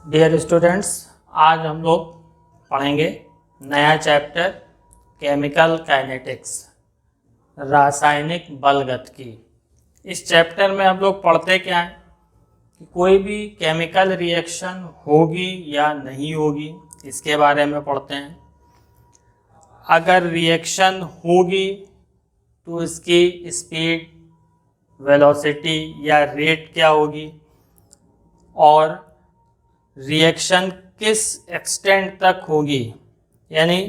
Dear students, आज हम लोग पढ़ेंगे नया चैप्टर केमिकल काइनेटिक्स, रासायनिक बलगतिकी। इस चैप्टर में हम लोग पढ़ते क्या है कि कोई भी केमिकल रिएक्शन होगी या नहीं होगी, इसके बारे में पढ़ते हैं। अगर रिएक्शन होगी तो इसकी स्पीड, वेलोसिटी या रेट क्या होगी, और रिएक्शन किस एक्सटेंट तक होगी, यानी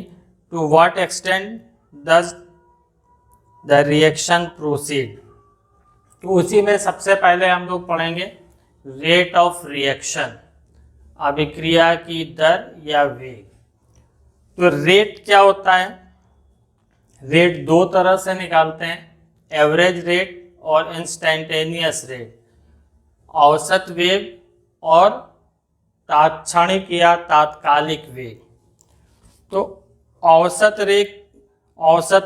to what extent does the reaction proceed. तो उसी में सबसे पहले हम लोग पढ़ेंगे रेट ऑफ रिएक्शन, अभिक्रिया की दर या वेग। तो रेट क्या होता है? रेट दो तरह से निकालते हैं, एवरेज रेट और इंस्टेंटेनियस रेट, औसत वेग और तात्क्षणिक या तात्कालिक वेग। तो औसत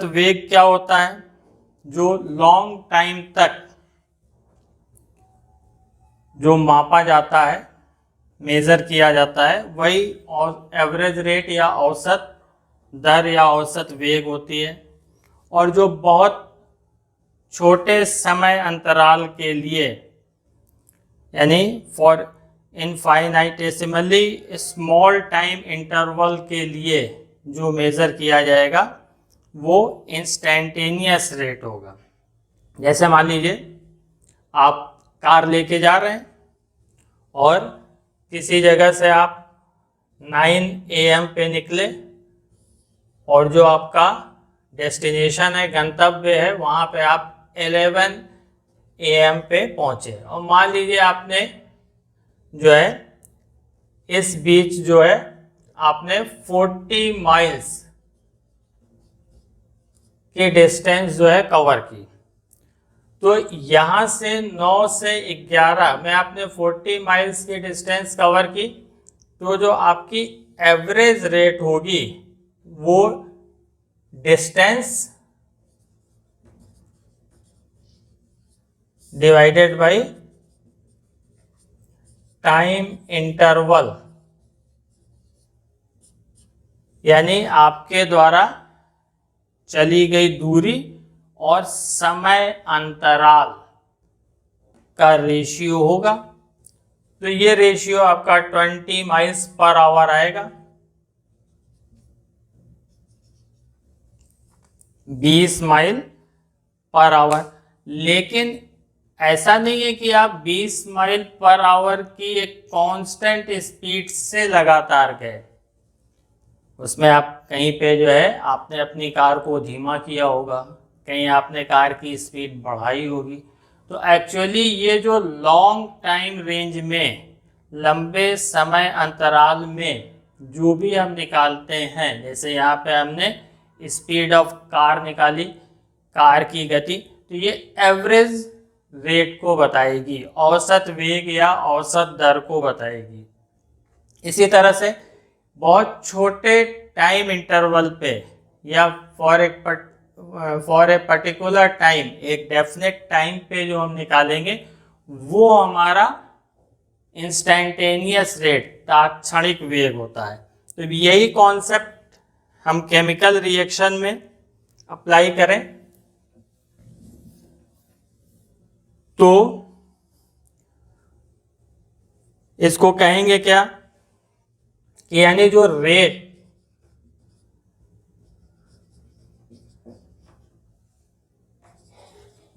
वेग क्या होता है? जो लॉन्ग टाइम तक जो मापा जाता है, मेजर किया जाता है, वही एवरेज रेट या औसत दर या औसत वेग होती है। और जो बहुत छोटे समय अंतराल के लिए, यानी फॉर इनफाइनाइटेसिमली स्मॉल टाइम इंटरवल के लिए जो मेज़र किया जाएगा वो इंस्टेंटेनियस रेट होगा। जैसे मान लीजिए आप कार लेके जा रहे हैं और किसी जगह से आप 9 AM पे निकले और जो आपका डेस्टिनेशन है, गंतव्य है, वहाँ पे आप 11 AM पे पहुँचे। और मान लीजिए आपने जो है इस बीच जो है आपने 40 माइल्स की डिस्टेंस जो है कवर की। तो यहाँ से 9 से 11 में आपने 40 माइल्स की डिस्टेंस कवर की, तो जो आपकी एवरेज रेट होगी वो distance divided by time interval, यानी आपके द्वारा चली गई दूरी और समय अंतराल का रेशियो होगा। तो ये रेशियो आपका 20 माइल्स पर आवर आएगा। 20 माइल पर आवर। लेकिन ऐसा नहीं है कि आप 20 माइल पर आवर की एक कांस्टेंट स्पीड से लगातार गए। उसमें आप कहीं पे जो है आपने अपनी कार को धीमा किया होगा, कहीं आपने कार की स्पीड बढ़ाई होगी। तो एक्चुअली ये जो लॉन्ग टाइम रेंज में, लंबे समय अंतराल में जो भी हम निकालते हैं, जैसे यहाँ पे हमने स्पीड ऑफ कार निकाली, कार की गति, तो ये एवरेज रेट को बताएगी, औसत वेग या औसत दर को बताएगी। इसी तरह से बहुत छोटे टाइम इंटरवल पे या फॉर ए पर्टिकुलर टाइम, एक डेफिनेट टाइम पे जो हम निकालेंगे वो हमारा इंस्टेंटेनियस रेट, तात्क्षणिक वेग होता है। तो यही कॉन्सेप्ट हम केमिकल रिएक्शन में अप्लाई करें तो इसको कहेंगे क्या कि यानी जो रेट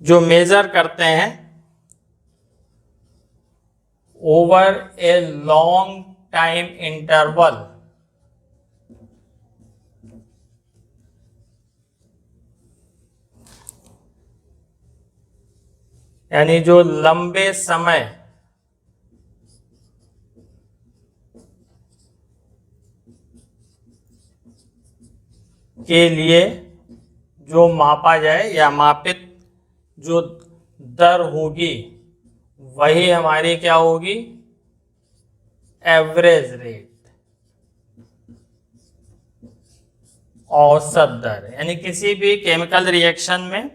जो मेजर करते हैं over a long time interval, यानी जो लंबे समय के लिए जो मापा जाए या मापित जो दर होगी वही हमारी क्या होगी? एवरेज रेट, औसत दर। यानी किसी भी केमिकल रिएक्शन में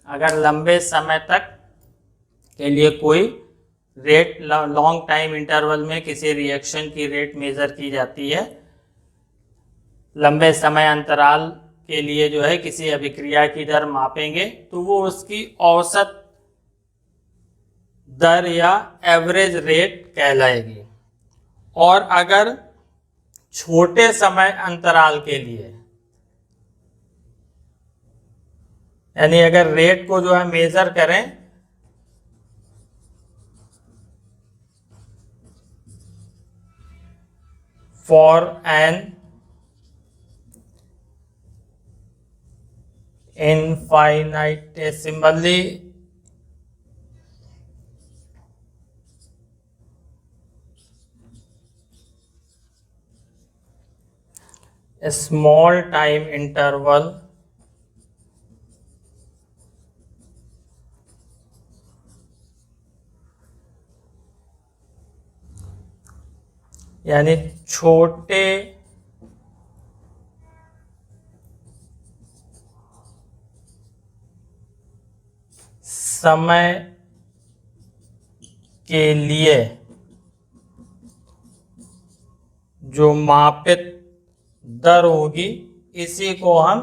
अगर लंबे समय तक के लिए कोई रेट लॉन्ग टाइम इंटरवल में किसी रिएक्शन की रेट मेज़र की जाती है। लंबे समय अंतराल के लिए जो है किसी अभिक्रिया की दर मापेंगे तो वो उसकी औसत दर या एवरेज रेट कहलाएगी। और अगर छोटे समय अंतराल के लिए, यानी अगर रेट को जो है मेजर करें for an infinitesimally small time interval यानी छोटे समय के लिए जो मापित दर होगी इसी को हम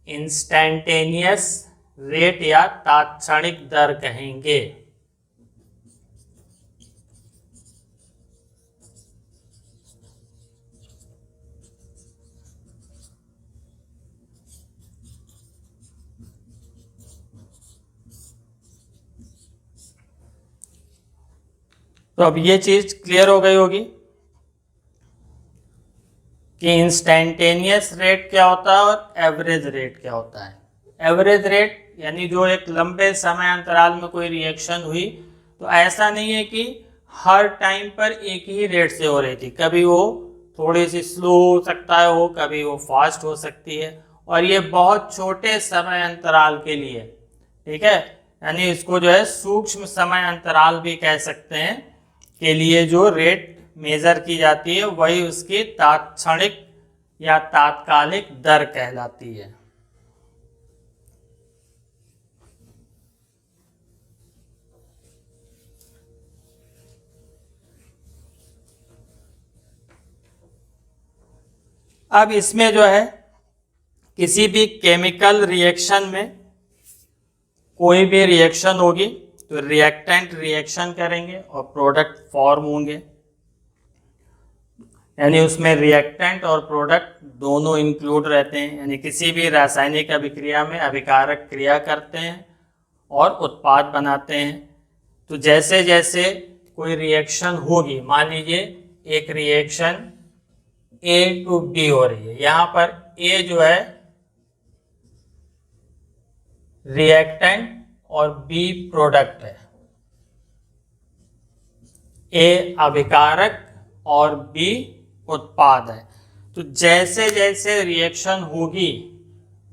इंस्टैन्टेनियस रेट या तात्क्षणिक दर कहेंगे। तो अब ये चीज क्लियर हो गई होगी कि इंस्टैन्टेनियस रेट क्या होता है और एवरेज रेट क्या होता है। एवरेज रेट यानी जो एक लंबे समय अंतराल में कोई रिएक्शन हुई तो ऐसा नहीं है कि हर टाइम पर एक ही रेट से हो रही थी, कभी वो थोड़ी सी स्लो हो सकता है, वो कभी वो फास्ट हो सकती है, और ये बहुत छोटे समय अंतराल के लिए, ठीक है, यानी इसको जो है सूक्ष्म समय अंतराल भी कह सकते हैं, के लिए जो रेट मेजर की जाती है वही उसकी तात्क्षणिक या तात्कालिक दर कहलाती है। अब इसमें जो है किसी भी केमिकल रिएक्शन में कोई भी रिएक्शन होगी तो रिएक्टेंट रिएक्शन करेंगे और प्रोडक्ट फॉर्म होंगे, यानी उसमें रिएक्टेंट और प्रोडक्ट दोनों इंक्लूड रहते हैं। यानी किसी भी रासायनिक अभिक्रिया में अभिकारक क्रिया करते हैं और उत्पाद बनाते हैं। तो जैसे जैसे कोई रिएक्शन होगी, मान लीजिए एक रिएक्शन A to B हो रही है, यहाँ पर A जो है रिएक्टेंट और B प्रोडक्ट है, A अभिकारक और B उत्पाद है। तो जैसे जैसे रिएक्शन होगी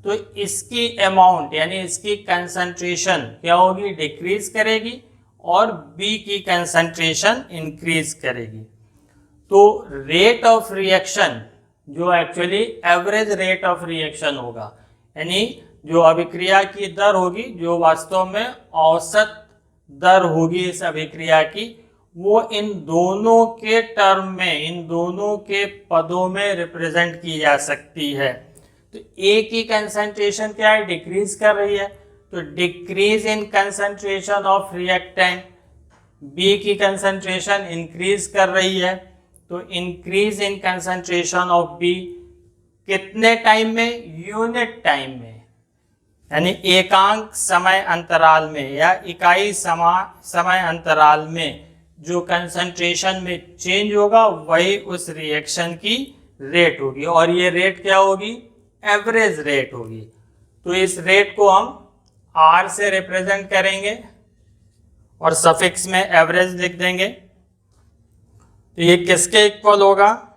तो इसकी अमाउंट यानी इसकी कंसंट्रेशन क्या होगी, डिक्रीज करेगी, और B की कंसंट्रेशन इंक्रीज करेगी। तो रेट ऑफ रिएक्शन जो actually average rate of reaction होगा, यानी जो अभिक्रिया की दर होगी, जो वास्तव में औसत दर होगी इस अभिक्रिया की, वो इन दोनों के टर्म में, इन दोनों के पदों में रिप्रेजेंट की जा सकती है। तो ए की कंसंट्रेशन क्या है, डिक्रीज कर रही है, तो decrease in concentration of reactant. B की कंसंट्रेशन इंक्रीज कर रही है, तो increase in concentration of B कितने टाइम में, यूनिट टाइम में, यानी एकांक समय अंतराल में या इकाई समय अंतराल में जो कंसंट्रेशन में चेंज होगा वही उस रिएक्शन की रेट होगी, और ये रेट क्या होगी, एवरेज रेट होगी। तो इस रेट को हम R से रिप्रेजेंट करेंगे और सफिक्स में एवरेज लिख देंगे। तो ये किसके इक्वल होगा,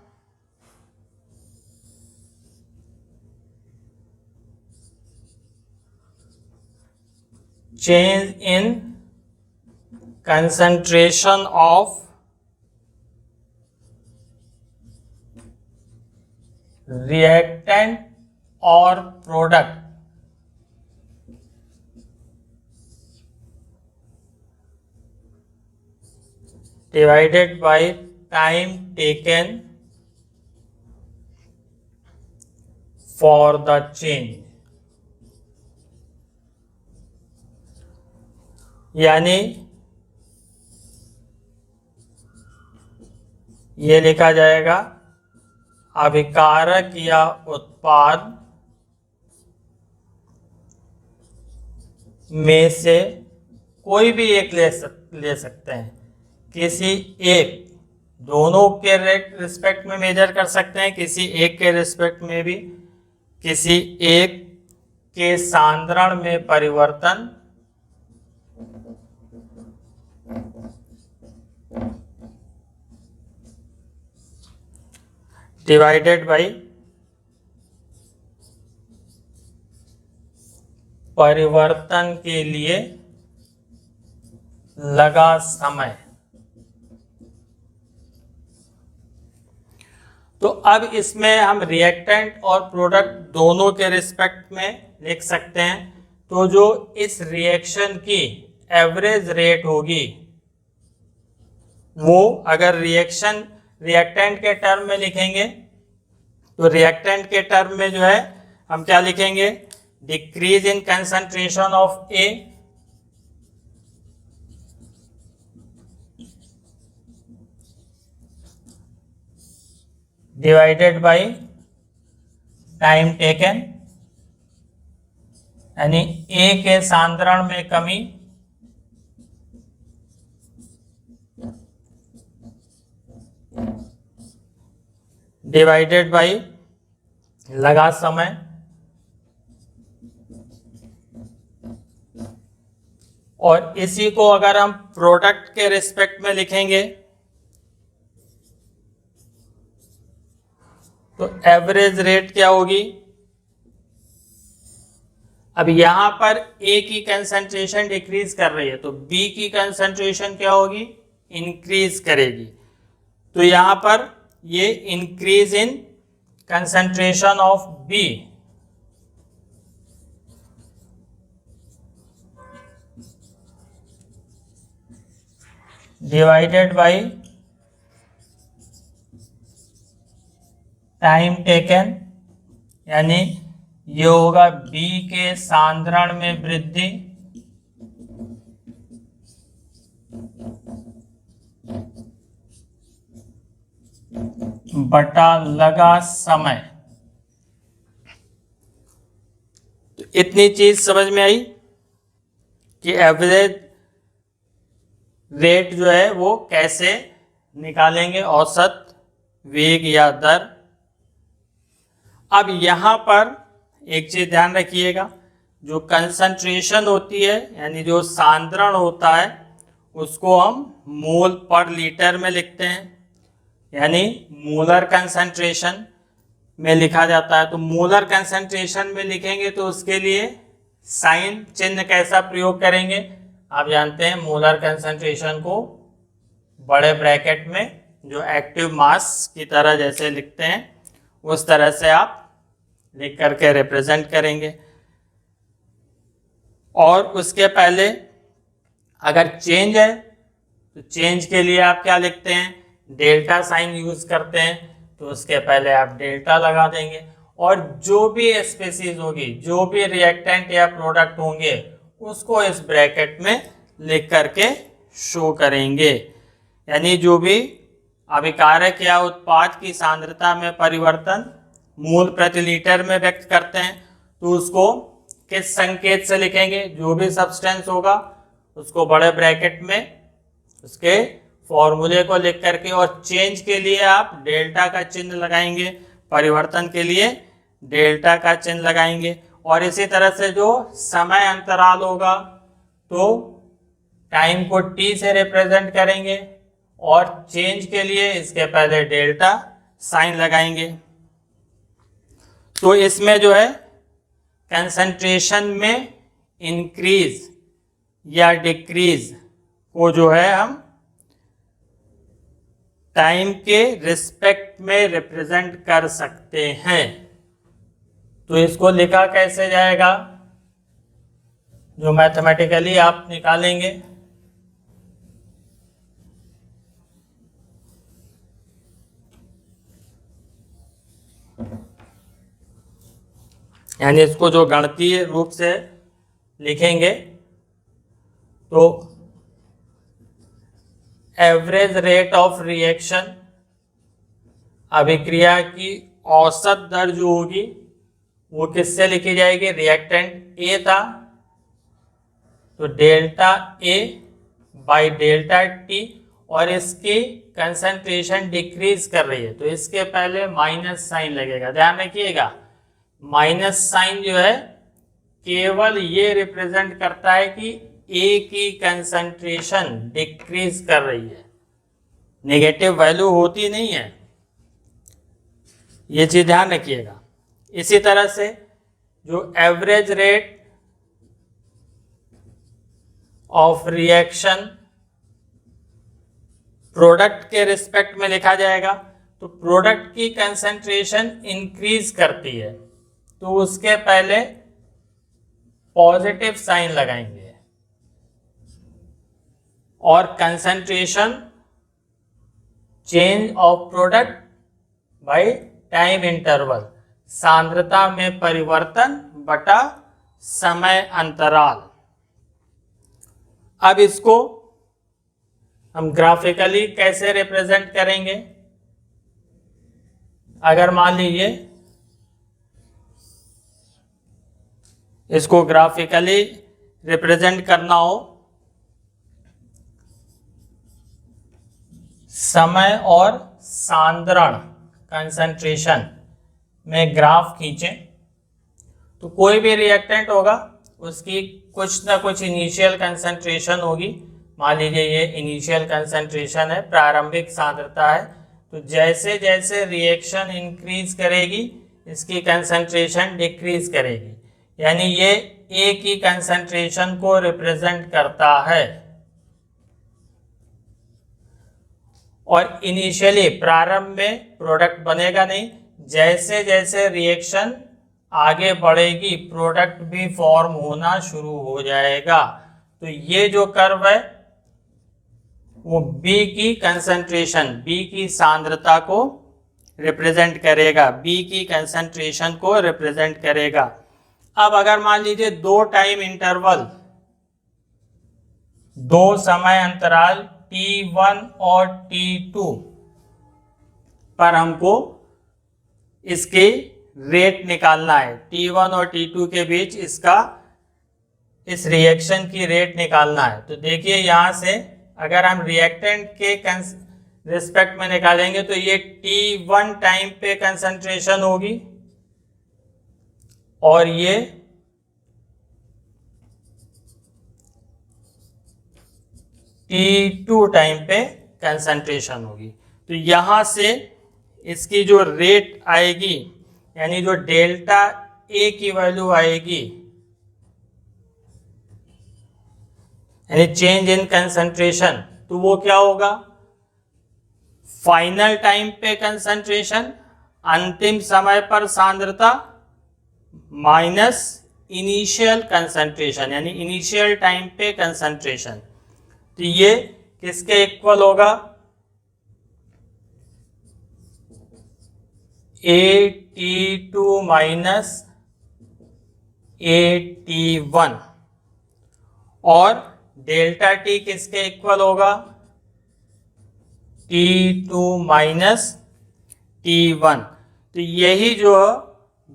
change in concentration of reactant और product divided by time taken for the change, यानी ये लिखा जाएगा अभिकारक या उत्पाद में से कोई भी एक ले सकते हैं, किसी एक, दोनों के रिस्पेक्ट में मेजर कर सकते हैं, किसी एक के रिस्पेक्ट में भी, किसी एक के सांद्रण में परिवर्तन डिवाइडेड बाय परिवर्तन के लिए लगा समय। तो अब इसमें हम रिएक्टेंट और प्रोडक्ट दोनों के रिस्पेक्ट में लिख सकते हैं। तो जो इस रिएक्शन की एवरेज रेट होगी वो, अगर रिएक्टेंट के टर्म में लिखेंगे तो रिएक्टेंट के टर्म में जो है हम क्या लिखेंगे, decrease in concentration of A divided by time taken, यानी ए के सांद्रण में कमी डिवाइडेड बाय लगा समय। और इसी को अगर हम प्रोडक्ट के रिस्पेक्ट में लिखेंगे तो एवरेज रेट क्या होगी। अब यहां पर ए की कंसंट्रेशन डिक्रीज कर रही है तो बी की कंसंट्रेशन क्या होगी, इंक्रीज करेगी। तो यहां पर ये increase in concentration of B divided by time taken, यानी ये होगा बी के सांद्रण में वृद्धि बटा लगा समय। तो इतनी चीज समझ में आई कि एवरेज रेट जो है वो कैसे निकालेंगे, औसत वेग या दर। अब यहां पर एक चीज ध्यान रखिएगा, जो कंसंट्रेशन होती है यानी जो सांद्रण होता है उसको हम मोल पर लीटर में लिखते हैं, यानी मोलर कंसंट्रेशन में लिखा जाता है। तो मोलर कंसंट्रेशन में लिखेंगे तो उसके लिए साइन चिन्ह कैसा प्रयोग करेंगे, आप जानते हैं मोलर कंसंट्रेशन को बड़े ब्रैकेट में जो एक्टिव मास की तरह जैसे लिखते हैं उस तरह से आप लिख करके रिप्रेजेंट करेंगे। और उसके पहले अगर चेंज है तो चेंज के लिए आप क्या लिखते हैं, डेल्टा साइन यूज करते हैं, तो उसके पहले आप डेल्टा लगा देंगे। और जो भी स्पीशीज होगी, जो भी रिएक्टेंट या प्रोडक्ट होंगे उसको इस ब्रैकेट में लिख करके शो करेंगे। यानी जो भी अभिकारक या उत्पाद की सांद्रता में परिवर्तन मोल प्रति लीटर में व्यक्त करते हैं तो उसको किस संकेत से लिखेंगे, जो भी सब्सटेंस होगा उसको बड़े ब्रैकेट में उसके फॉर्मूले को लिख करके, और चेंज के लिए आप डेल्टा का चिन्ह लगाएंगे, परिवर्तन के लिए डेल्टा का चिन्ह लगाएंगे। और इसी तरह से जो समय अंतराल होगा तो टाइम को टी से रिप्रेजेंट करेंगे और चेंज के लिए इसके पहले डेल्टा साइन लगाएंगे। तो इसमें जो है कंसंट्रेशन में इंक्रीज या डिक्रीज को जो है हम टाइम के रिस्पेक्ट में रिप्रेजेंट कर सकते हैं। तो इसको लिखा कैसे जाएगा, जो मैथमेटिकली आप निकालेंगे, यानी इसको जो गणितीय रूप से लिखेंगे तो एवरेज रेट ऑफ रिएक्शन, अभिक्रिया की औसत दर जो होगी वो किससे लिखी जाएगी? रिएक्टेंट ए था तो delta A by delta T, और इसकी कंसंट्रेशन डिक्रीज कर रही है तो इसके पहले माइनस साइन लगेगा। ध्यान रखिएगा, माइनस साइन जो है केवल ये रिप्रेजेंट करता है कि ए की कंसंट्रेशन डिक्रीज कर रही है, नेगेटिव वैल्यू होती नहीं है, ये चीज ध्यान रखिएगा। इसी तरह से जो average rate of reaction product के रिस्पेक्ट में लिखा जाएगा तो प्रोडक्ट की कंसंट्रेशन इंक्रीज करती है तो उसके पहले पॉजिटिव साइन लगाएंगे, और concentration change of product by time interval, सांद्रता में परिवर्तन बटा समय अंतराल। अब इसको हम ग्राफिकली कैसे रिप्रेजेंट करेंगे? अगर मान लीजिए इसको ग्राफिकली रिप्रेजेंट करना हो, समय और सांद्रण कंसंट्रेशन में ग्राफ खींचें तो कोई भी रिएक्टेंट होगा उसकी कुछ ना कुछ इनिशियल कंसंट्रेशन होगी। मान लीजिए ये इनिशियल कंसंट्रेशन है, प्रारंभिक सांद्रता है, तो जैसे जैसे रिएक्शन इंक्रीज करेगी इसकी कंसंट्रेशन डिक्रीज करेगी, यानी ये ए की कंसंट्रेशन को रिप्रेजेंट करता है। और इनिशियली प्रारंभ में प्रोडक्ट बनेगा नहीं, जैसे जैसे रिएक्शन आगे बढ़ेगी प्रोडक्ट भी फॉर्म होना शुरू हो जाएगा। तो ये जो कर्व है वो B की कंसंट्रेशन, B की सांद्रता को रिप्रेजेंट करेगा, B की कंसंट्रेशन को रिप्रेजेंट करेगा। अब अगर मान लीजिए दो टाइम इंटरवल, दो समय अंतराल T1 और T2 पर हमको इसके रेट निकालना है, T1 और T2 के बीच इसका इस रिएक्शन की रेट निकालना है। तो देखिए यहाँ से अगर हम रिएक्टेंट के रिस्पेक्ट में निकालेंगे तो ये T1 टाइम पे कंसंट्रेशन होगी और ये T2 टाइम पे कंसंट्रेशन होगी। तो यहाँ से इसकी जो रेट आएगी यानी जो डेल्टा ए की वैल्यू आएगी यानी चेंज इन कंसंट्रेशन, तो वो क्या होगा? फाइनल टाइम पे कंसंट्रेशन, अंतिम समय पर सांद्रता माइनस इनिशियल कंसंट्रेशन यानी इनिशियल टाइम पे कंसंट्रेशन। तो ये किसके इक्वल होगा? AT2 माइनस AT1, और डेल्टा टी किसके इक्वल होगा? T2 minus T1। तो यही जो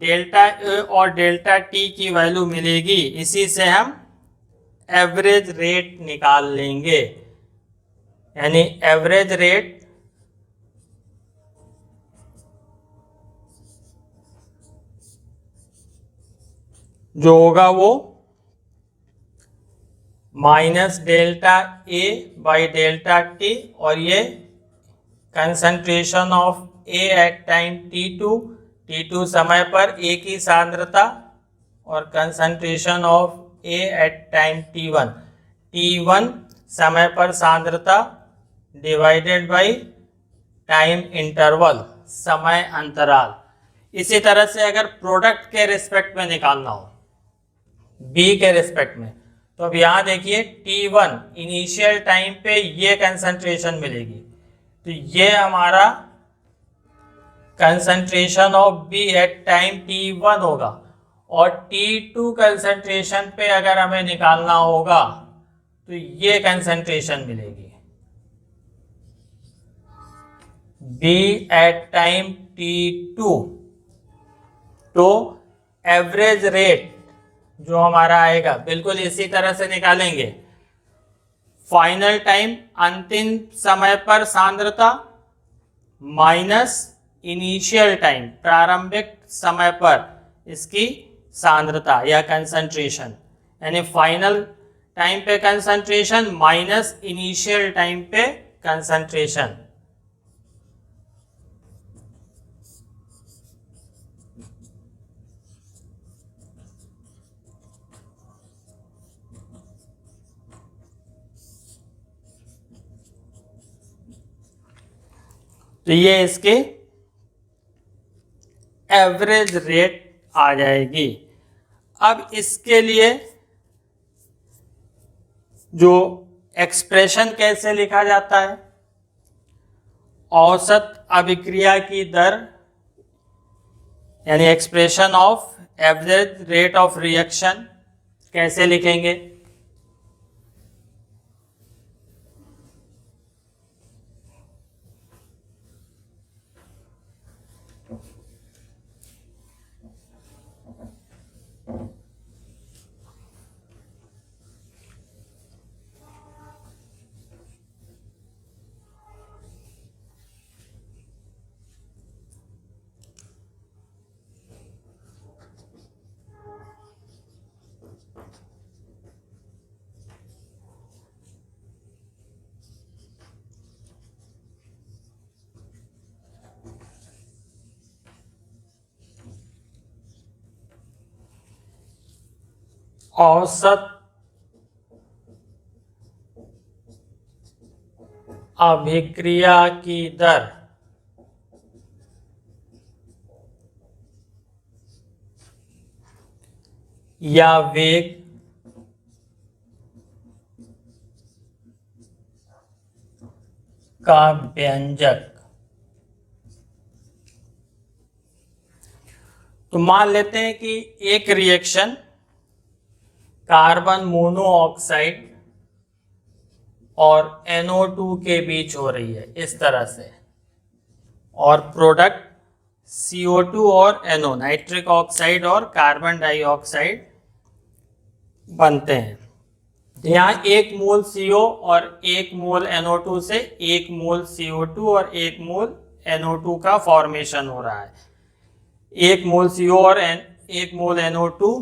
डेल्टा ए और डेल्टा टी की वैल्यू मिलेगी, इसी से हम एवरेज रेट निकाल लेंगे। यानी एवरेज रेट जो होगा वो minus delta A by delta T, और ये concentration of A at time T2 समय पर ए की सांद्रता, और concentration of A at time T1 समय पर सांद्रता डिवाइडेड बाई टाइम इंटरवल समय अंतराल। इसी तरह से अगर प्रोडक्ट के रिस्पेक्ट में निकालना हो, बी के रिस्पेक्ट में, तो अब यहाँ देखिए T1 इनिशियल टाइम पे ये कंसंट्रेशन मिलेगी, तो ये हमारा concentration of B at time T1 होगा, और T2 कंसंट्रेशन पे अगर हमें निकालना होगा तो ये कंसंट्रेशन मिलेगी बी एट टाइम T2। तो एवरेज रेट जो हमारा आएगा बिल्कुल इसी तरह से निकालेंगे। फाइनल टाइम अंतिम समय पर सांद्रता माइनस इनिशियल टाइम प्रारंभिक समय पर इसकी सांद्रता या कंसंट्रेशन, यानी फाइनल टाइम पे कंसंट्रेशन माइनस इनिशियल टाइम पे कंसंट्रेशन। तो ये इसके एवरेज रेट आ जाएगी। अब इसके लिए जो एक्सप्रेशन कैसे लिखा जाता है, औसत अभिक्रिया की दर यानी expression of average rate of reaction कैसे लिखेंगे? औसत अभिक्रिया की दर या वेग का व्यंजक। तो मान लेते हैं कि एक रिएक्शन कार्बन मोनोऑक्साइड और NO2 के बीच हो रही है इस तरह से, और प्रोडक्ट CO2 और NO नाइट्रिक ऑक्साइड और कार्बन डाइऑक्साइड बनते हैं। यहाँ 1 मोल CO और 1 मोल NO2 से 1 मोल CO2 और 1 मोल NO2 का फॉर्मेशन हो रहा है। 1 मोल CO और 1 मोल NO2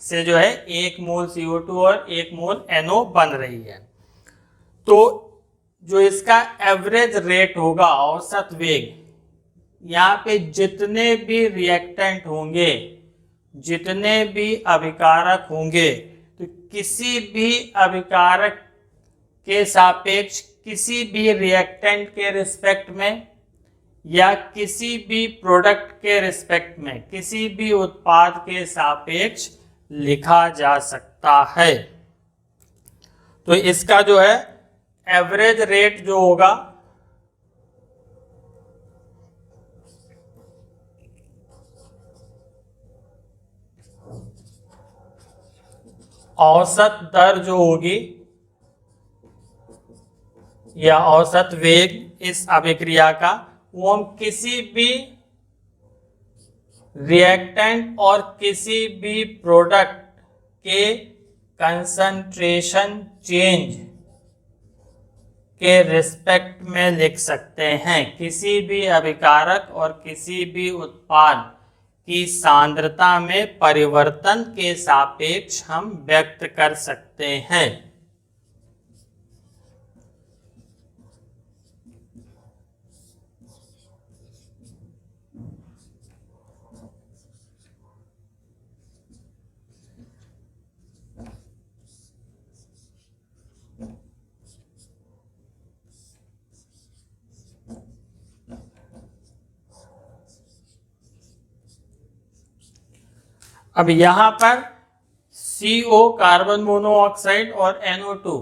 से जो है 1 मोल CO2 और 1 मोल NO बन रही है। तो जो इसका एवरेज रेट होगा, औसत वेग, यहाँ पे जितने भी रिएक्टेंट होंगे, जितने भी अभिकारक होंगे, तो किसी भी अभिकारक के सापेक्ष किसी भी रिएक्टेंट के रिस्पेक्ट में या किसी भी प्रोडक्ट के रिस्पेक्ट में, किसी भी उत्पाद के सापेक्ष लिखा जा सकता है। तो इसका जो है एवरेज रेट जो होगा औसत दर जो होगी या औसत वेग इस अभिक्रिया का, वो हम किसी भी रिएक्टेंट और किसी भी प्रोडक्ट के कंसंट्रेशन चेंज के रिस्पेक्ट में लिख सकते हैं। किसी भी अभिकारक और किसी भी उत्पाद की सांद्रता में परिवर्तन के सापेक्ष हम व्यक्त कर सकते हैं। अब यहाँ पर CO कार्बन मोनोऑक्साइड और NO2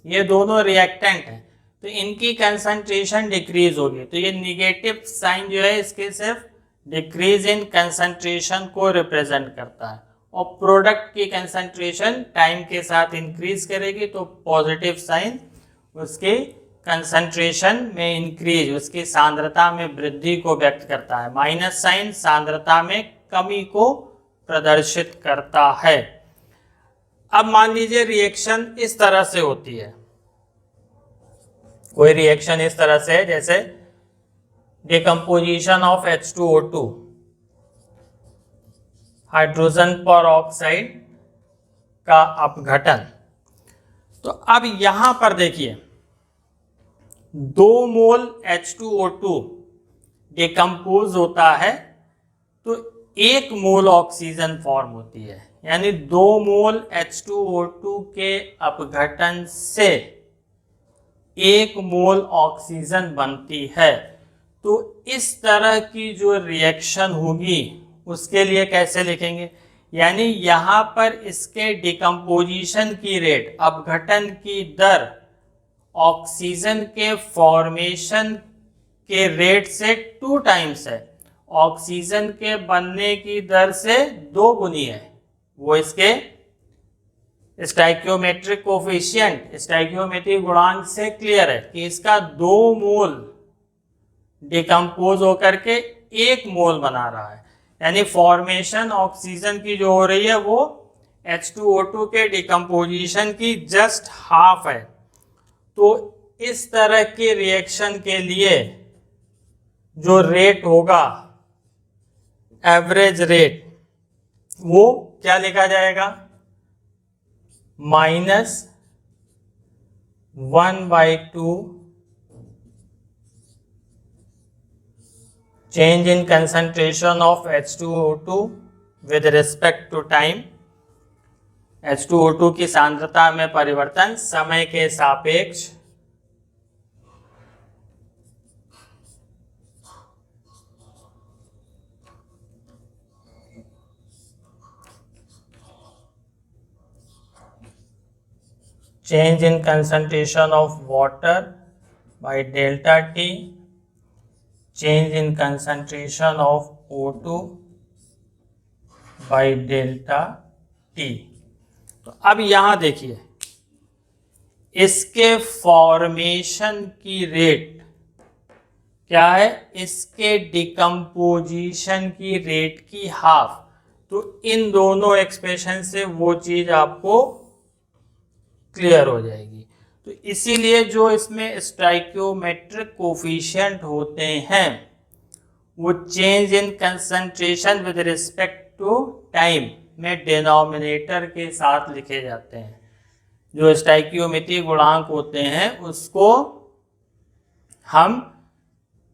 ये दोनों रिएक्टेंट हैं। तो इनकी कंसंट्रेशन डिक्रीज होगी। तो ये निगेटिव साइन जो है इसके सिर्फ डिक्रीज इन कंसंट्रेशन को रिप्रेजेंट करता है, और प्रोडक्ट की कंसंट्रेशन टाइम के साथ इंक्रीज करेगी तो पॉजिटिव साइन उसके कंसंट्रेशन में इंक्रीज, उसकी सांद्रता में वृद्धि को व्यक्त करता है। माइनस साइन सांद्रता में कमी को प्रदर्शित करता है। अब मान लीजिए रिएक्शन इस तरह से होती है, कोई रिएक्शन इस तरह से है जैसे डिकम्पोजिशन ऑफ H2O2, हाइड्रोजन पर ऑक्साइड का अपघटन। तो अब यहां पर देखिए 2 मोल H2O2 डिकम्पोज होता है तो 1 मोल ऑक्सीजन फॉर्म होती है, यानी 2 मोल H2O2 के अपघटन से 1 मोल ऑक्सीजन बनती है। तो इस तरह की जो रिएक्शन होगी उसके लिए कैसे लिखेंगे, यानी यहाँ पर इसके डिकम्पोजिशन की रेट, अपघटन की दर ऑक्सीजन के फॉर्मेशन के रेट से 2 टाइम्स है, ऑक्सीजन के बनने की दर से 2 गुनी है। वो इसके स्टाइकियोमेट्रिक कोफिशिएंट, स्टाइकियोमेट्रिक गुणांक से क्लियर है कि इसका 2 मोल डिकम्पोज होकर के 1 मोल बना रहा है, यानी फॉर्मेशन ऑक्सीजन की जो हो रही है वो H2O2 के डिकम्पोजिशन की जस्ट हाफ है। तो इस तरह के रिएक्शन के लिए जो रेट होगा, एवरेज रेट, वो क्या लिखा जाएगा, -1/2 change in concentration of H2O2 with respect to time, H2O2 की सांद्रता में परिवर्तन समय के सापेक्ष change in concentration of water by delta T, change in concentration of O2 by delta T। तो अब यहां देखिए इसके फॉर्मेशन की रेट क्या है, इसके डिकम्पोजिशन की रेट की हाफ। तो इन दोनों एक्सप्रेशन से वो चीज आपको क्लियर हो जाएगी। तो इसीलिए जो इसमें स्टाइकियोमेट्रिक कोफिशिएंट होते हैं वो change in concentration with respect to time में डिनोमिनेटर के साथ लिखे जाते हैं। जो स्टाइकियोमेट्रिक गुणांक होते हैं उसको हम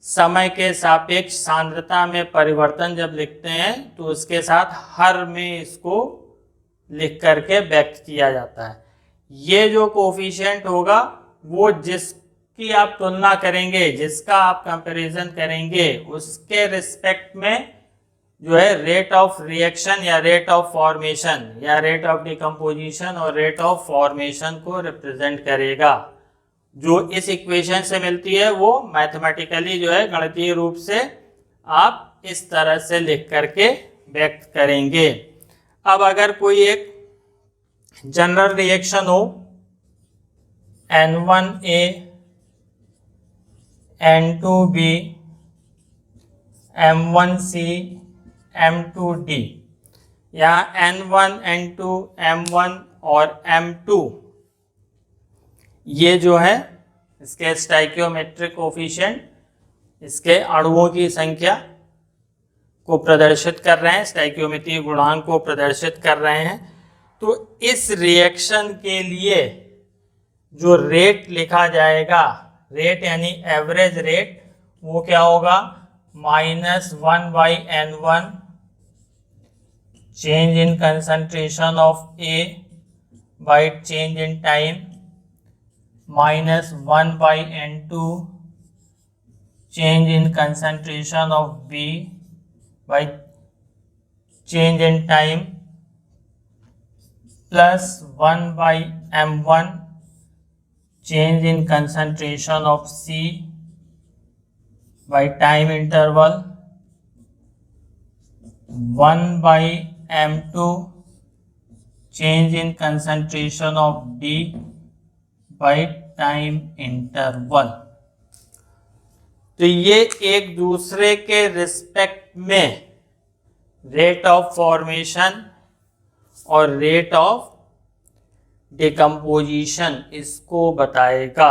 समय के सापेक्ष सांद्रता में परिवर्तन जब लिखते हैं तो उसके साथ हर में इसको लिख करके व्यक्त किया जाता है। ये जो कोफिशिएंट होगा वो जिसकी आप तुलना करेंगे, जिसका आप कंपैरिजन करेंगे, उसके रिस्पेक्ट में जो है रेट ऑफ रिएक्शन या रेट ऑफ फॉर्मेशन या रेट ऑफ डिकम्पोजिशन और रेट ऑफ फॉर्मेशन को रिप्रेजेंट करेगा। जो इस इक्वेशन से मिलती है वो मैथमेटिकली जो है गणितीय रूप से आप इस तरह से लिख करके व्यक्त करेंगे। अब अगर कोई एक जनरल रिएक्शन हो N1A N2B M1C M2D, यहाँ N1 N2 M1 और M2 ये जो है इसके स्टाइकियोमेट्रिक कोफिशिएंट, इसके अणुओं की संख्या को प्रदर्शित कर रहे हैं, स्टाइकियोमेट्रिक गुणांक को प्रदर्शित कर रहे हैं। तो इस रिएक्शन के लिए जो रेट लिखा जाएगा, रेट यानी एवरेज रेट, वो क्या होगा, -1/N1 change in concentration of A by change in time, -1/N2 change in concentration of B by change in time, plus 1/M1 change in concentration of C by time interval 1 by m2 change in concentration of D by time interval। तो ये एक दूसरे के respect में rate of formation और rate of decomposition इसको बताएगा।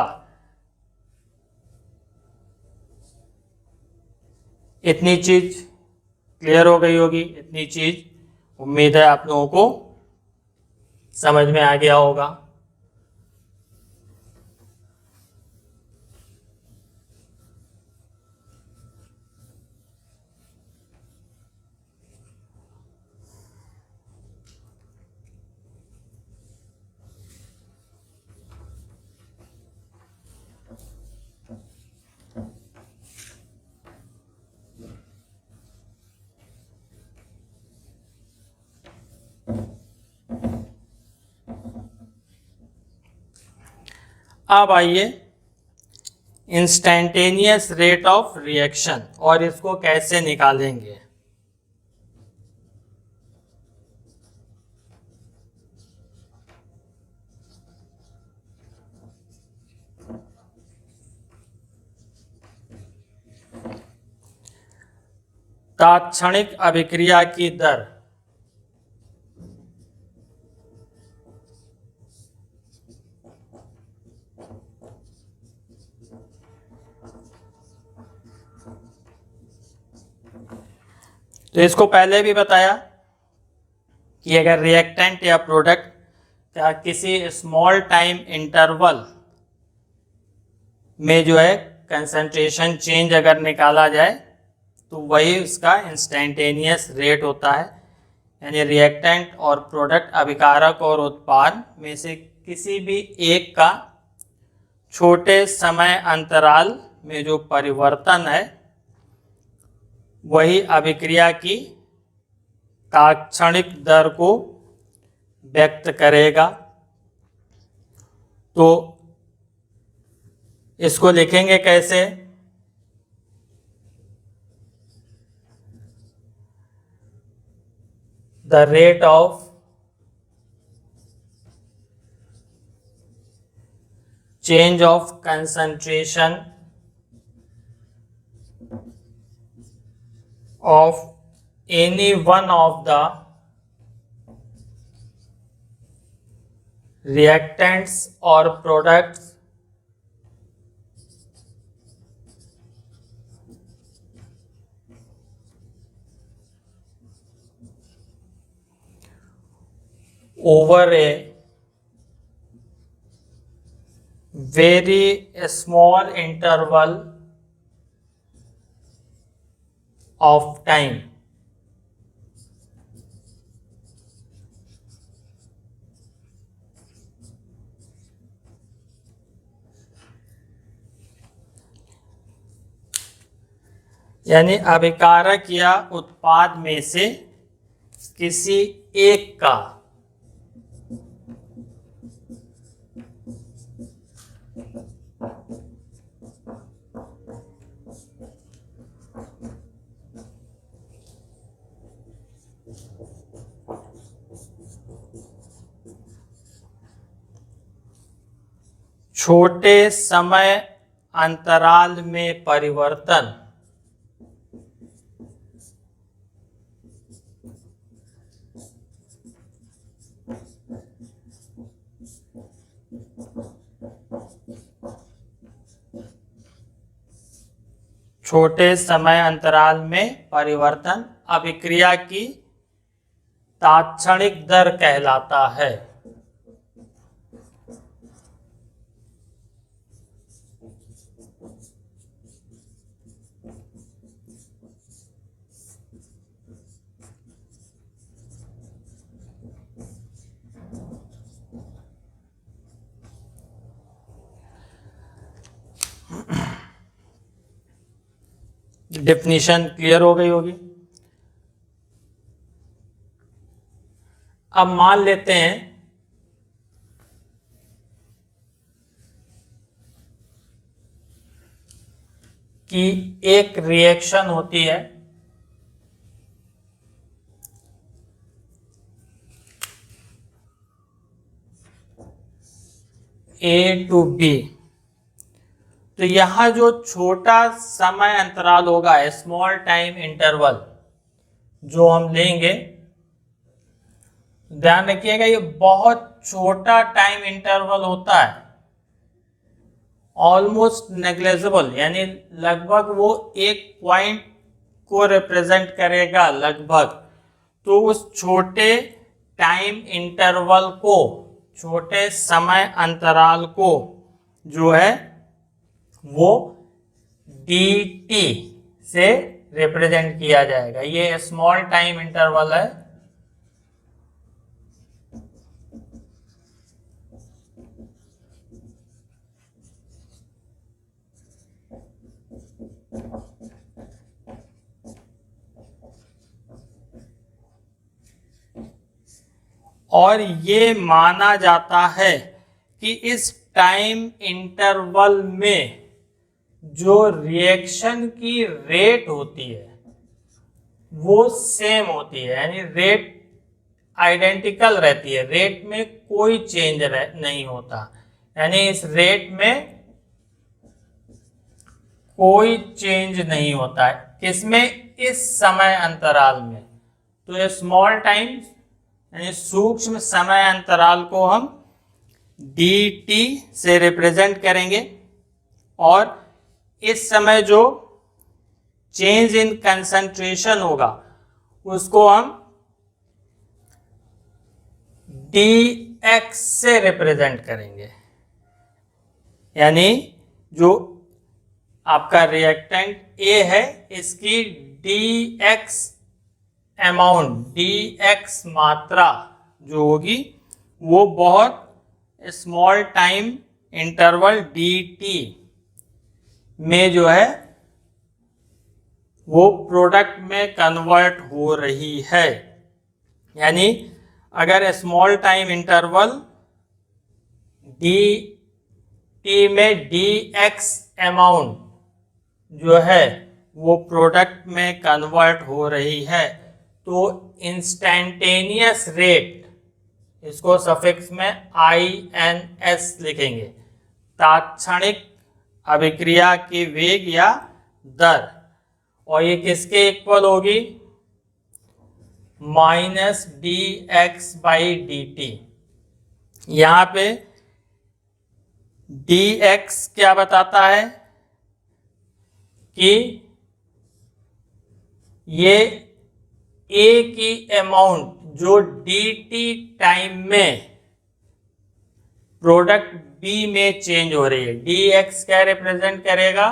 इतनी चीज क्लियर हो गई होगी, इतनी चीज उम्मीद है आप लोगों को समझ में आ गया होगा। अब आइए इंस्टेंटेनियस रेट ऑफ रिएक्शन और इसको कैसे निकालेंगे। तात्क्षणिक अभिक्रिया की दर तो इसको पहले भी बताया कि अगर रिएक्टेंट या प्रोडक्ट का किसी स्मॉल टाइम इंटरवल में जो है कंसंट्रेशन चेंज अगर निकाला जाए तो वही उसका इंस्टेंटेनियस रेट होता है। यानी रिएक्टेंट और प्रोडक्ट अभिकारक और उत्पाद में से किसी भी एक का छोटे समय अंतराल में जो परिवर्तन है वही अभिक्रिया की तात्क्षणिक दर को व्यक्त करेगा। तो इसको लिखेंगे कैसे? The rate of change of concentration of any one of the reactants or products over a very small interval of time। यानी अभिकारक या उत्पाद में से किसी एक का छोटे समय अंतराल में परिवर्तन छोटे समय अंतराल में परिवर्तन अभिक्रिया की तात्क्षणिक दर कहलाता है। डेफिनेशन क्लियर हो गई होगी। अब मान लेते हैं कि एक रिएक्शन होती है A to B, तो यहाँ जो छोटा समय अंतराल होगा, स्मॉल टाइम इंटरवल जो हम लेंगे, ध्यान रखिएगा ये बहुत छोटा टाइम इंटरवल होता है, ऑलमोस्ट नेग्लिजिबल, यानी लगभग वो एक पॉइंट को रिप्रेजेंट करेगा लगभग। तो उस छोटे टाइम इंटरवल को, छोटे समय अंतराल को जो है वो dt से रिप्रेजेंट किया जाएगा। ये स्मॉल टाइम इंटरवल है, और ये माना जाता है कि इस टाइम इंटरवल में जो रिएक्शन की रेट होती है वो सेम होती है, यानी रेट आइडेंटिकल रहती है, रेट में कोई चेंज नहीं होता, यानी इस रेट में कोई चेंज नहीं होता है। किसमें? इस समय अंतराल में। तो ये स्मॉल टाइम यानी सूक्ष्म समय अंतराल को हम dt से रिप्रेजेंट करेंगे, और इस समय जो चेंज इन कंसंट्रेशन होगा उसको हम dx से रिप्रेजेंट करेंगे, यानी जो आपका रिएक्टेंट A है इसकी dx अमाउंट, dx मात्रा जो होगी वो बहुत स्मॉल टाइम इंटरवल dt में जो है वो प्रोडक्ट में कन्वर्ट हो रही है। यानी अगर स्मॉल टाइम इंटरवल dt में dx अमाउंट जो है वो प्रोडक्ट में कन्वर्ट हो रही है, तो इंस्टेंटेनियस रेट, इसको सफिक्स में INS लिखेंगे, तात्क्षणिक अभिक्रिया की वेग या दर, और ये किसके इक्वल होगी? -dx/dt। यहाँ पे dx क्या बताता है कि ये A की अमाउंट जो dt टाइम में प्रोडक्ट B में चेंज हो रही है, dx क्या रिप्रेजेंट करेगा?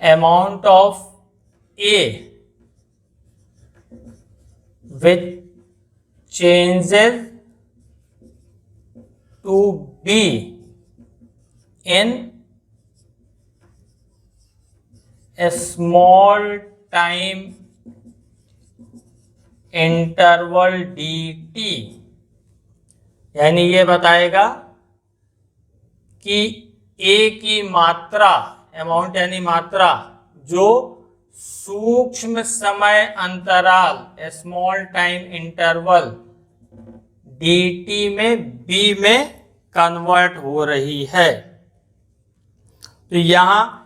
Amount of A which changes to B in a small time interval dt, यानी ये बताएगा कि A की मात्रा, अमाउंट यानी मात्रा, जो सूक्ष्म समय अंतराल स्मॉल टाइम इंटरवल dt में B में कन्वर्ट हो रही है। तो यहाँ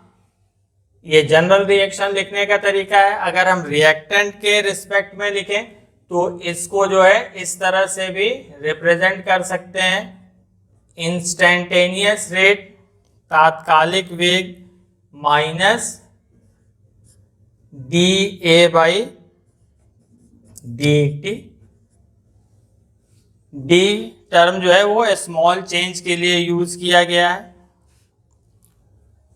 ये जनरल रिएक्शन लिखने का तरीका है। अगर हम रिएक्टेंट के रिस्पेक्ट में लिखें तो इसको जो है इस तरह से भी रिप्रेजेंट कर सकते हैं, इंस्टेंटेनियस रेट, तात्कालिक वेग माइनस dA/dt। d टर्म जो है वो स्मॉल चेंज के लिए यूज किया गया है,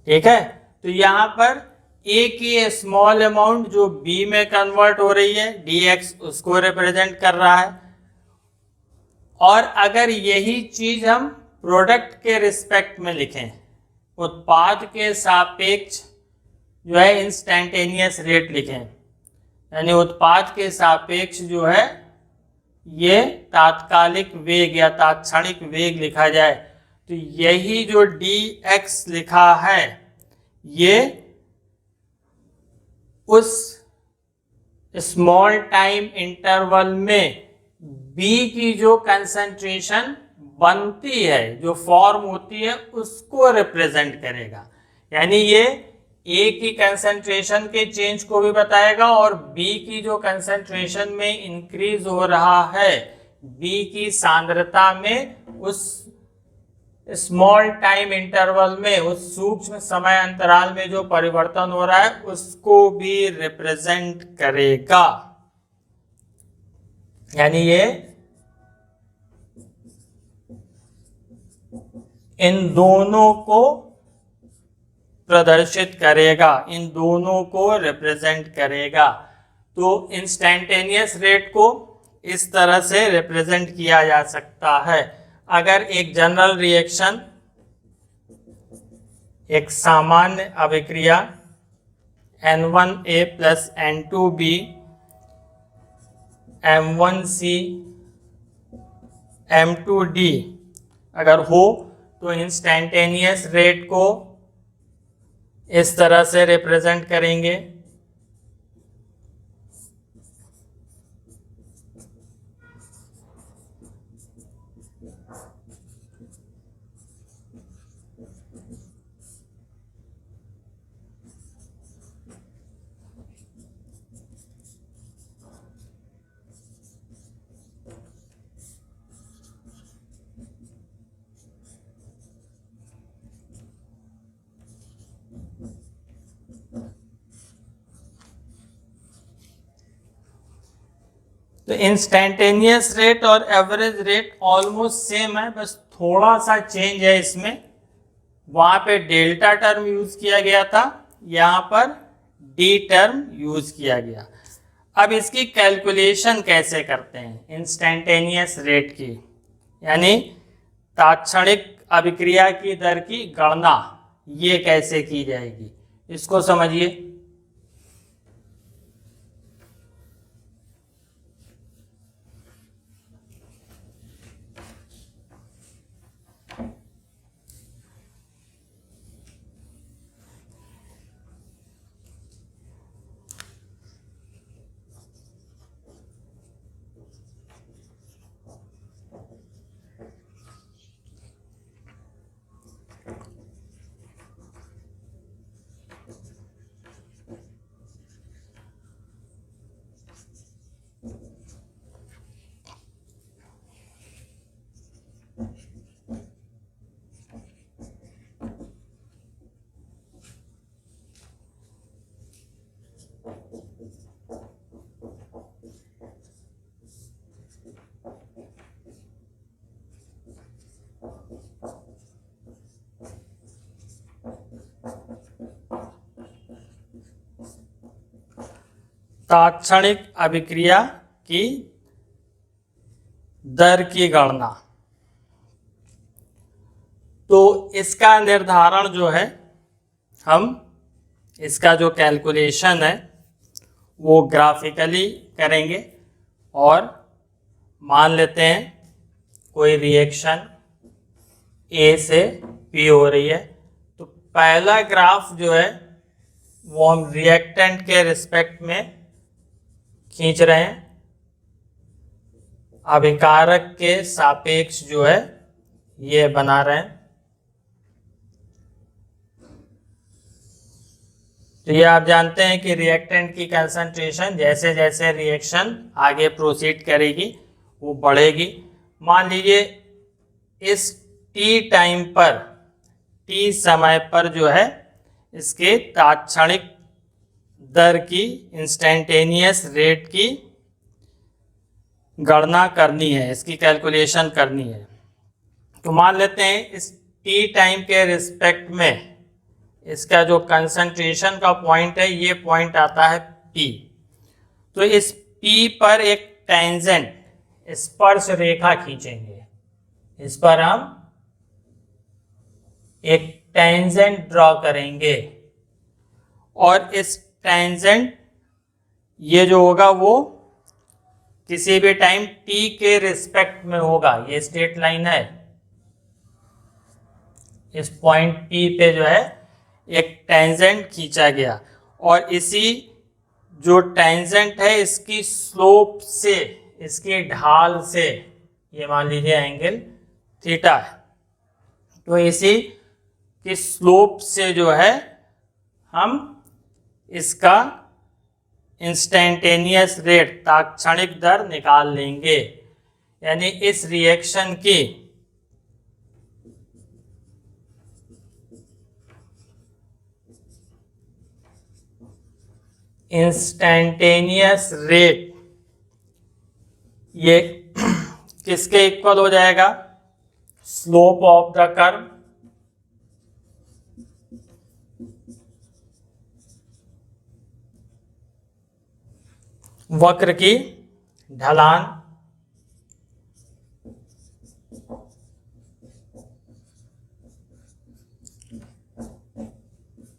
ठीक है। तो यहाँ पर A की स्मॉल अमाउंट जो B में कन्वर्ट हो रही है, dx उसको रिप्रेजेंट कर रहा है। और अगर यही चीज हम प्रोडक्ट के रिस्पेक्ट में लिखें, उत्पाद के सापेक्ष जो है इंस्टेंटेनियस रेट लिखें, यानी उत्पाद के सापेक्ष जो है ये तात्कालिक वेग या तात्क्षणिक वेग लिखा जाए, तो यही जो dx लिखा है ये उस स्मॉल टाइम इंटरवल में B की जो कंसंट्रेशन बनती है, जो फॉर्म होती है, उसको रिप्रेजेंट करेगा। यानी ये A की कंसंट्रेशन के चेंज को भी बताएगा और B की जो कंसंट्रेशन में इंक्रीज हो रहा है, B की सांद्रता में उस स्मॉल टाइम इंटरवल में, उस सूक्ष्म समय अंतराल में जो परिवर्तन हो रहा है, उसको भी रिप्रेजेंट करेगा। यानी ये इन दोनों को प्रदर्शित करेगा, इन दोनों को रिप्रेजेंट करेगा। तो इंस्टैन्टेनियस रेट को इस तरह से रिप्रेजेंट किया जा सकता है। अगर एक जनरल रिएक्शन, एक सामान्य अभिक्रिया N1A plus N2B M1C M2D अगर हो तो इंस्टैन्टेनियस रेट को इस तरह से रिप्रेजेंट करेंगे। तो इंस्टैन्टेनियस रेट और एवरेज रेट ऑलमोस्ट सेम है, बस थोड़ा सा चेंज है इसमें। वहां पे डेल्टा टर्म यूज किया गया था, यहाँ पर डी टर्म यूज किया गया। अब इसकी कैलकुलेशन कैसे करते हैं इंस्टैन्टेनियस रेट की, यानी तात्क्षणिक अभिक्रिया की दर की गणना ये कैसे की जाएगी, इसको समझिए। तात्क्षणिक अभिक्रिया की दर की गणना, तो इसका निर्धारण जो है, हम इसका जो कैलकुलेशन है वो ग्राफिकली करेंगे। और मान लेते हैं कोई रिएक्शन ए से पी हो रही है, तो पहला ग्राफ जो है वो हम रिएक्टेंट के रिस्पेक्ट में खींच रहे हैं, अभिकारक के सापेक्ष जो है ये बना रहे हैं। तो ये आप जानते हैं कि रिएक्टेंट की कंसंट्रेशन जैसे जैसे रिएक्शन आगे प्रोसीड करेगी वो बढ़ेगी। मान लीजिए इस टी टाइम पर, टी समय पर जो है इसके तात्क्षणिक दर की, इंस्टैन्टेनियस रेट की गणना करनी है, इसकी कैलकुलेशन करनी है। तो मान लेते हैं इस टी टाइम के रिस्पेक्ट में इसका जो कंसंट्रेशन का पॉइंट है, ये पॉइंट आता है P। तो इस P पर एक टेंजेंट, स्पर्श रेखा खींचेंगे। इस पर हम एक टेंजेंट ड्रॉ करेंगे और इस टेंजेंट, ये जो होगा वो किसी भी टाइम T के रिस्पेक्ट में होगा। ये स्ट्रेट लाइन है, इस पॉइंट P पे जो है एक टेंजेंट खींचा गया और इसी जो टेंजेंट है इसकी स्लोप से, इसकी ढाल से, ये मान लीजिए एंगल थीटा है, तो इसी की स्लोप से जो है हम इसका इंस्टेंटेनियस रेट, तात्क्षणिक दर निकाल लेंगे। यानी इस रिएक्शन की इंस्टेंटेनियस रेट ये किसके इक्वल हो जाएगा? स्लोप ऑफ द कर्व वक्र की ढलान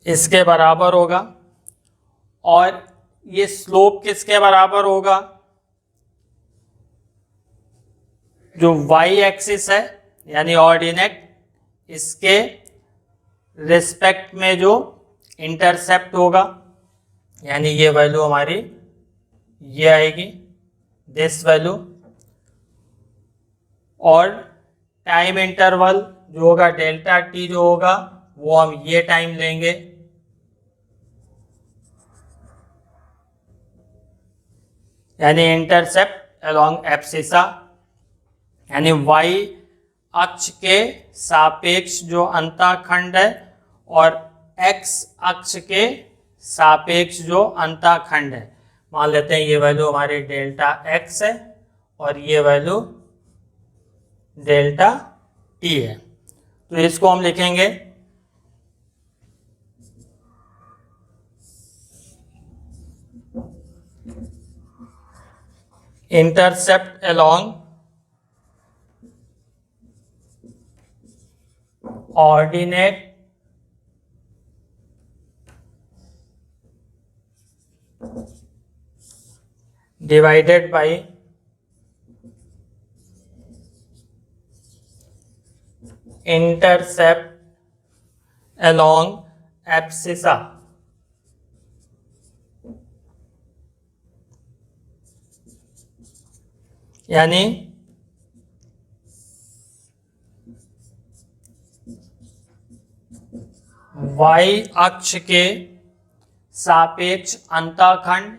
इसके बराबर होगा। और ये स्लोप किसके बराबर होगा? जो वाई एक्सिस है यानी ऑर्डिनेट, इसके रिस्पेक्ट में जो इंटरसेप्ट होगा, यानी ये वैल्यू हमारी ये आएगी, दिस वैल्यू। और टाइम इंटरवल जो होगा डेल्टा टी जो होगा वो हम ये टाइम लेंगे। यानी इंटरसेप्ट अलोंग एब्सिसा, यानी वाई अक्ष के सापेक्ष जो अंतःखंड है और एक्स अक्ष के सापेक्ष जो अंतःखंड है, मान लेते हैं ये वैल्यू हमारी डेल्टा एक्स है और ये वैल्यू डेल्टा टी है। तो इसको हम लिखेंगे intercept along ordinate divided by intercept along abscissa. यानी वाई अक्ष के सापेक्ष अंतःखंड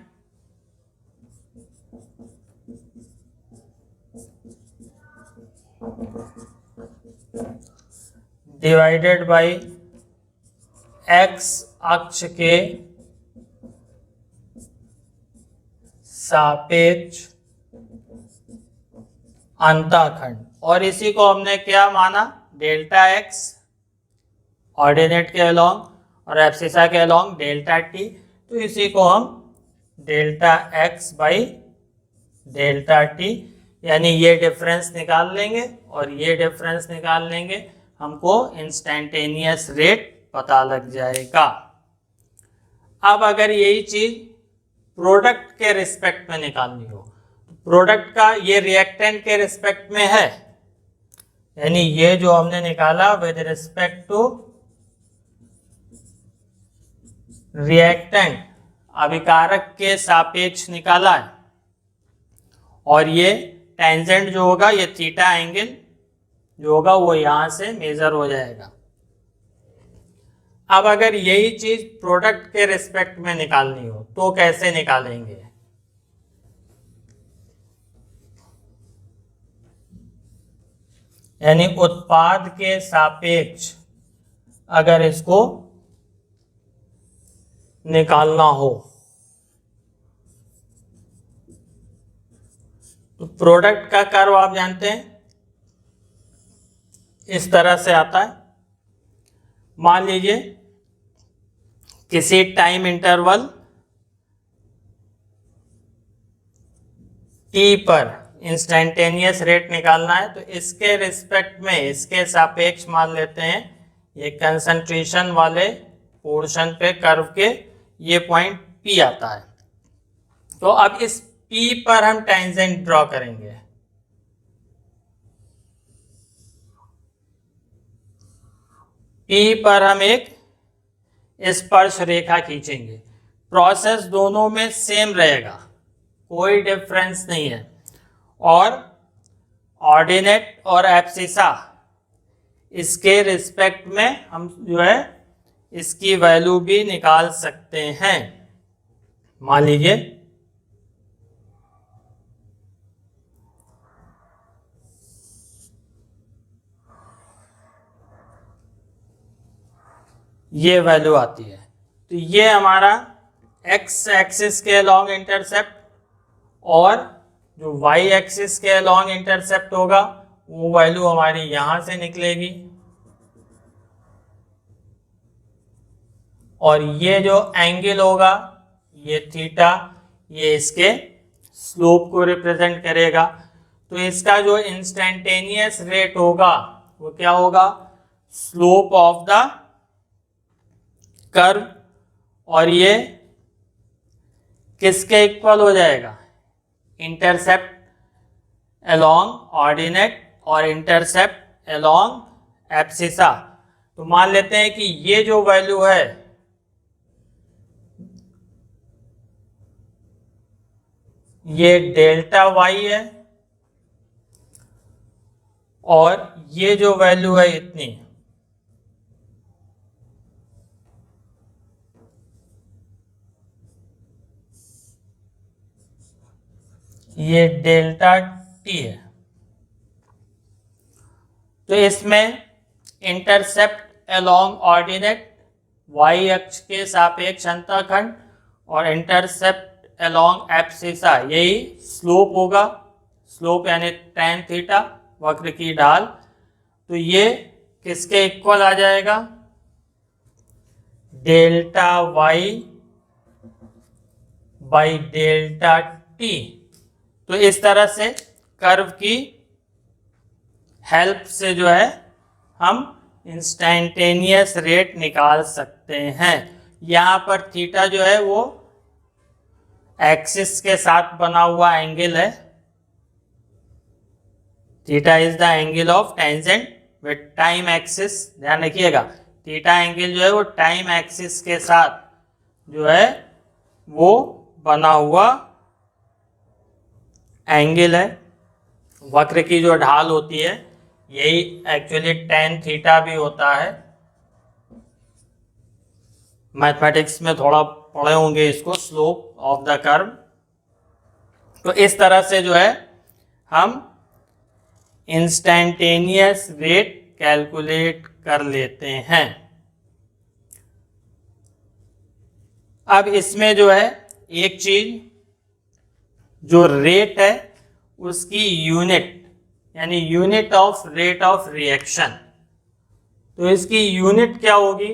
डिवाइडेड बाय एक्स अक्ष के सापेक्ष अंतःखंड। और इसी को हमने क्या माना? डेल्टा एक्स ऑर्डिनेट के अलोंग और एब्सिसा के अलोंग डेल्टा टी। तो इसी को हम delta x by delta T, यानी ये डिफरेंस निकाल लेंगे और ये डिफरेंस निकाल लेंगे, हमको इंस्टेंटेनियस रेट पता लग जाएगा। अब अगर यही चीज प्रोडक्ट के रिस्पेक्ट में निकालनी हो, प्रोडक्ट का ये रिएक्टेंट के रिस्पेक्ट में है, यानी ये जो हमने निकाला विद रिस्पेक्ट टू रिएक्टेंट अभिकारक के सापेक्ष निकाला है, और ये टेंजेंट जो होगा ये थीटा एंगल जो होगा वो यहां से मेजर हो जाएगा। अब अगर यही चीज प्रोडक्ट के रिस्पेक्ट में निकालनी हो तो कैसे निकालेंगे? यानी उत्पाद के सापेक्ष अगर इसको निकालना हो तो प्रोडक्ट का कर्व आप जानते हैं इस तरह से आता है। मान लीजिए किसी टाइम इंटरवल t पर इंस्टेंटेनियस रेट निकालना है, तो इसके रिस्पेक्ट में इसके सापेक्ष मान लेते हैं ये कंसंट्रेशन वाले पोर्शन पे कर्व के ये पॉइंट P आता है। तो अब इस P पर हम टेंजेंट ड्रॉ करेंगे। टी पर हम एक स्पर्श रेखा खींचेंगे। प्रोसेस दोनों में सेम रहेगा, कोई डिफरेंस नहीं है। और ऑर्डिनेट और एब्सिसा इसके रिस्पेक्ट में हम जो है इसकी वैल्यू भी निकाल सकते हैं। मान लीजिए ये वैल्यू आती है, तो ये हमारा एक्स एक्सिस के अलॉन्ग इंटरसेप्ट और जो वाई एक्सिस के अलॉन्ग इंटरसेप्ट होगा वो वैल्यू हमारी यहां से निकलेगी। और ये जो एंगल होगा ये थीटा, ये इसके स्लोप को रिप्रेजेंट करेगा। तो इसका जो इंस्टेंटेनियस रेट होगा वो क्या होगा, स्लोप ऑफ द कर्व। और ये किसके इक्वल हो जाएगा, इंटरसेप्ट अलोंग ऑर्डिनेट और इंटरसेप्ट अलोंग एब्सिसा। तो मान लेते हैं कि ये जो वैल्यू है ये डेल्टा वाई है और ये जो वैल्यू है इतनी, ये डेल्टा टी है। तो इसमें इंटरसेप्ट अलोंग ऑर्डिनेट वाई अक्ष के सापेक्ष अंतःखंड और इंटरसेप्ट अलोंग एब्सिसा यही स्लोप होगा, स्लोप यानी tan थीटा वक्र की ढाल। तो ये किसके इक्वल आ जाएगा, delta Y by delta T. तो इस तरह से कर्व की हेल्प से जो है हम इंस्टेंटेनियस रेट निकाल सकते हैं। यहाँ पर थीटा जो है वो एक्सिस के साथ बना हुआ एंगल है। Theta is the angle of tangent with time axis. ध्यान रखिएगा, थीटा एंगल जो है वो टाइम एक्सिस के साथ जो है वो बना हुआ एंगल है। वक्र की जो ढाल होती है यही एक्चुअली tan थीटा भी होता है। मैथमेटिक्स में थोड़ा पढ़े होंगे इसको, स्लोप ऑफ द कर्व। तो इस तरह से जो है हम इंस्टेंटेनियस रेट कैलकुलेट कर लेते हैं। अब इसमें जो है एक चीज, जो रेट है उसकी यूनिट यानी unit of rate of reaction, तो इसकी यूनिट क्या होगी,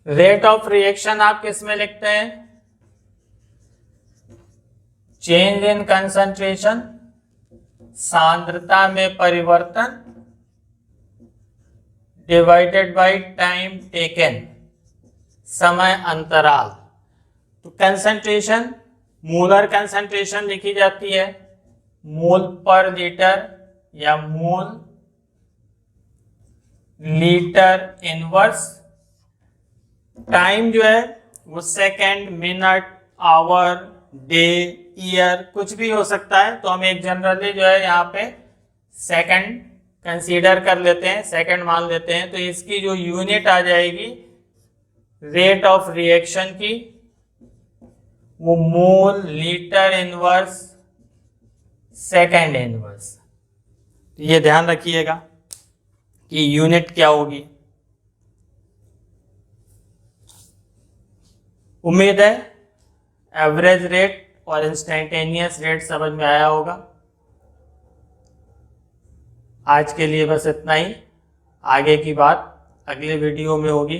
रेट ऑफ रिएक्शन आप किस में लिखते हैं, चेंज इन कंसंट्रेशन, सांद्रता में परिवर्तन डिवाइडेड बाय टाइम टेकन, समय अंतराल। तो कंसंट्रेशन, मोलर कंसंट्रेशन लिखी जाती है मोल पर लीटर या मोल लीटर इनवर्स। टाइम जो है वो second, minute, hour, day, year कुछ भी हो सकता है। तो हम एक जनरली जो है यहाँ पे सेकंड कंसीडर कर लेते हैं, सेकंड मान लेते हैं। तो इसकी जो यूनिट आ जाएगी रेट ऑफ रिएक्शन की वो mole litre inverse second inverse. ये ध्यान रखिएगा कि यूनिट क्या होगी। उम्मीद है एवरेज रेट और इंस्टेंटेनियस रेट समझ में आया होगा। आज के लिए बस इतना ही, आगे की बात अगले वीडियो में होगी।